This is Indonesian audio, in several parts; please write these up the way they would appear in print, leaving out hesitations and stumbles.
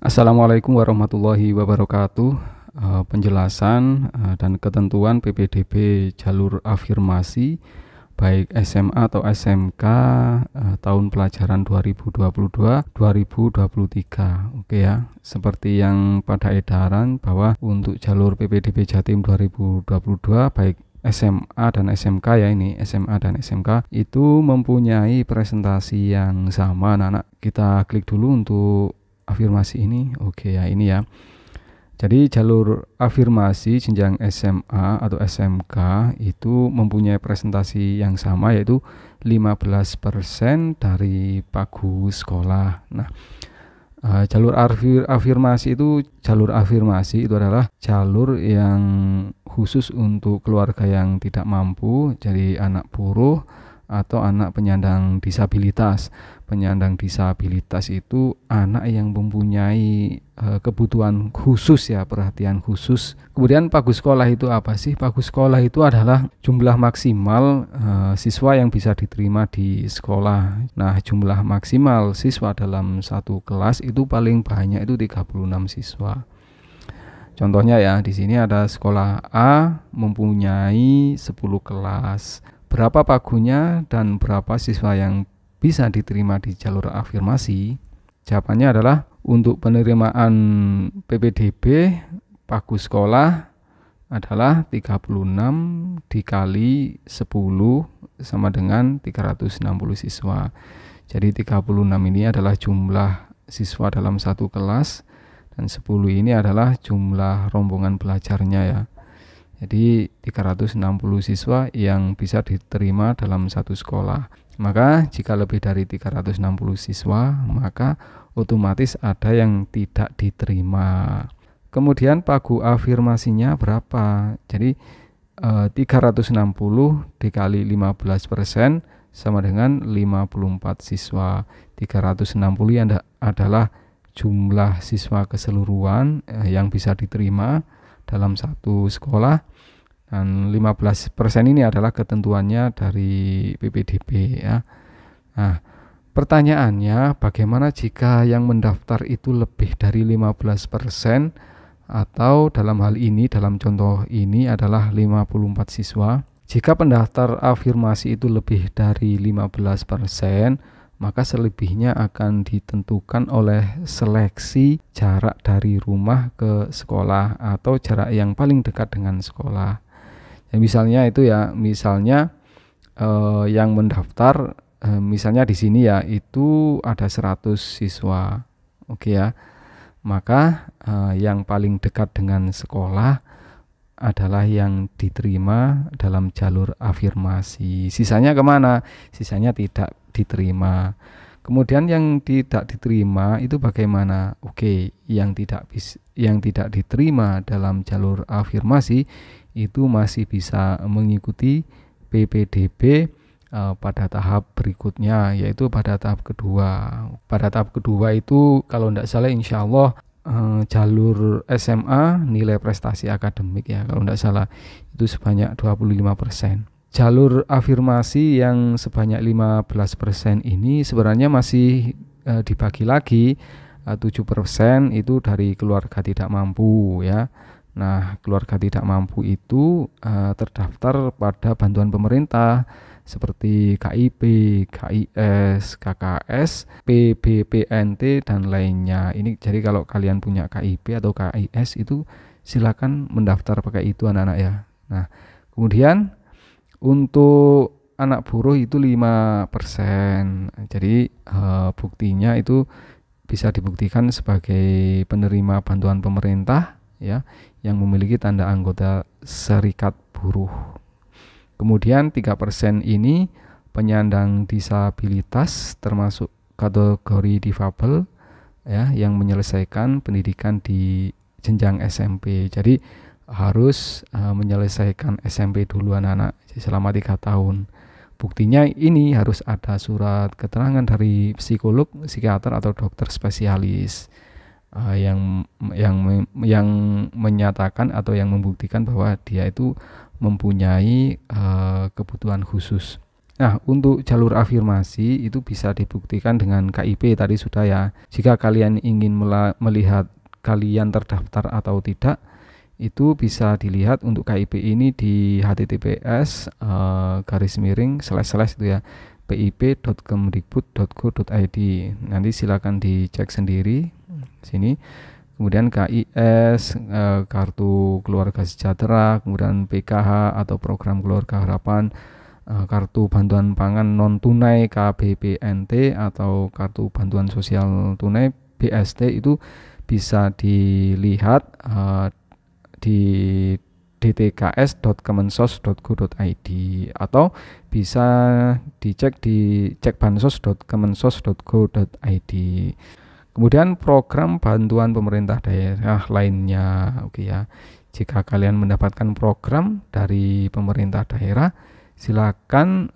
Assalamualaikum warahmatullahi wabarakatuh. Penjelasan dan ketentuan PPDB jalur afirmasi baik SMA atau SMK tahun pelajaran 2022-2023. Oke ya, seperti yang pada edaran bahwa untuk jalur PPDB Jatim 2022 baik SMA dan SMK ya, ini SMA dan SMK itu mempunyai presentasi yang sama. Anak-anak, kita klik dulu untuk afirmasi ini. Oke ya, ini ya. Jadi jalur afirmasi jenjang SMA atau SMK itu mempunyai presentasi yang sama, yaitu 15% dari pagu sekolah. Nah, jalur afirmasi itu adalah jalur yang khusus untuk keluarga yang tidak mampu, jadi anak buruh atau anak penyandang disabilitas. Penyandang disabilitas itu anak yang mempunyai kebutuhan khusus ya, perhatian khusus. Kemudian pagu sekolah itu apa sih? Pagu sekolah itu adalah jumlah maksimal siswa yang bisa diterima di sekolah. Nah, jumlah maksimal siswa dalam satu kelas itu paling banyak itu 36 siswa. Contohnya ya, di sini ada sekolah A mempunyai 10 kelas. Berapa pagunya dan berapa siswa yang bisa diterima di jalur afirmasi? Jawabannya adalah untuk penerimaan PPDB pagu sekolah adalah 36 dikali 10 sama dengan 360 siswa. Jadi 36 ini adalah jumlah siswa dalam satu kelas dan 10 ini adalah jumlah rombongan belajarnya ya. Jadi 360 siswa yang bisa diterima dalam satu sekolah. Maka jika lebih dari 360 siswa, maka otomatis ada yang tidak diterima. Kemudian pagu afirmasinya berapa? Jadi 360 dikali 15% sama dengan 54 siswa. 360 adalah jumlah siswa keseluruhan yang bisa diterima dalam satu sekolah, dan 15% ini adalah ketentuannya dari PPDB ya. Nah, pertanyaannya bagaimana jika yang mendaftar itu lebih dari 15% atau dalam hal ini, dalam contoh ini adalah 54 siswa. Jika pendaftar afirmasi itu lebih dari 15%, maka selebihnya akan ditentukan oleh seleksi jarak dari rumah ke sekolah atau jarak yang paling dekat dengan sekolah. Ya, misalnya itu ya, yang mendaftar misalnya di sini ya itu ada 100 siswa. Oke ya. Maka yang paling dekat dengan sekolah adalah yang diterima dalam jalur afirmasi. Sisanya kemana? Sisanya tidak diterima. Kemudian yang tidak diterima itu bagaimana? Oke, yang tidak diterima dalam jalur afirmasi itu masih bisa mengikuti PPDB pada tahap berikutnya, yaitu pada tahap kedua. Pada tahap kedua itu kalau tidak salah insya Allah jalur SMA nilai prestasi akademik ya, kalau tidak salah itu sebanyak 25%. Jalur afirmasi yang sebanyak 15% ini sebenarnya masih dibagi lagi, 7% itu dari keluarga tidak mampu ya. Nah, keluarga tidak mampu itu terdaftar pada bantuan pemerintah seperti KIP, KIS, KKS, PBPNT dan lainnya. Ini jadi kalau kalian punya KIP atau KIS itu silakan mendaftar pakai itu anak-anak ya. Nah, kemudian untuk anak buruh itu 5%. Jadi buktinya itu bisa dibuktikan sebagai penerima bantuan pemerintah ya, yang memiliki tanda anggota serikat buruh. Kemudian 3% ini penyandang disabilitas termasuk kategori difabel ya, yang menyelesaikan pendidikan di jenjang SMP. Jadi harus menyelesaikan SMP dulu anak-anak selama 3 tahun. Buktinya ini harus ada surat keterangan dari psikolog, psikiater atau dokter spesialis yang menyatakan atau yang membuktikan bahwa dia itu mempunyai kebutuhan khusus. Nah, untuk jalur afirmasi itu bisa dibuktikan dengan KIP tadi sudah ya. Jika kalian ingin melihat kalian terdaftar atau tidak, itu bisa dilihat untuk KIP ini di https // itu ya, pip.kemdikbud.go.id. Nanti silakan dicek sendiri sini. Kemudian KIS, kartu keluarga sejahtera, kemudian PKH atau program keluarga harapan, kartu bantuan pangan non tunai KBPNT atau kartu bantuan sosial tunai BST, itu bisa dilihat di dtks.kemensos.go.id atau bisa dicek di cekbansos.kemensos.go.id. Kemudian program bantuan pemerintah daerah lainnya, oke ya. Jika kalian mendapatkan program dari pemerintah daerah, silakan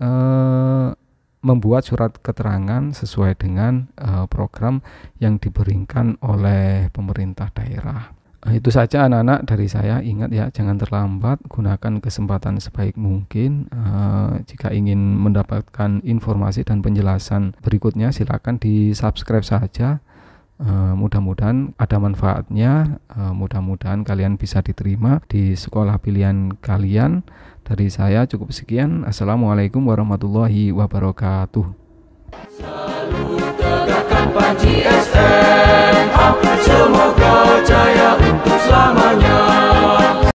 membuat surat keterangan sesuai dengan program yang diberikan oleh pemerintah daerah. Itu saja anak-anak dari saya. Ingat ya, jangan terlambat, gunakan kesempatan sebaik mungkin. Jika ingin mendapatkan informasi dan penjelasan berikutnya, silakan di subscribe saja. Mudah-mudahan ada manfaatnya, mudah-mudahan kalian bisa diterima di sekolah pilihan kalian. Dari saya cukup sekian. Assalamualaikum warahmatullahi wabarakatuh. Selalu tegakkan Panji SMA, semoga jaya untuk selamanya.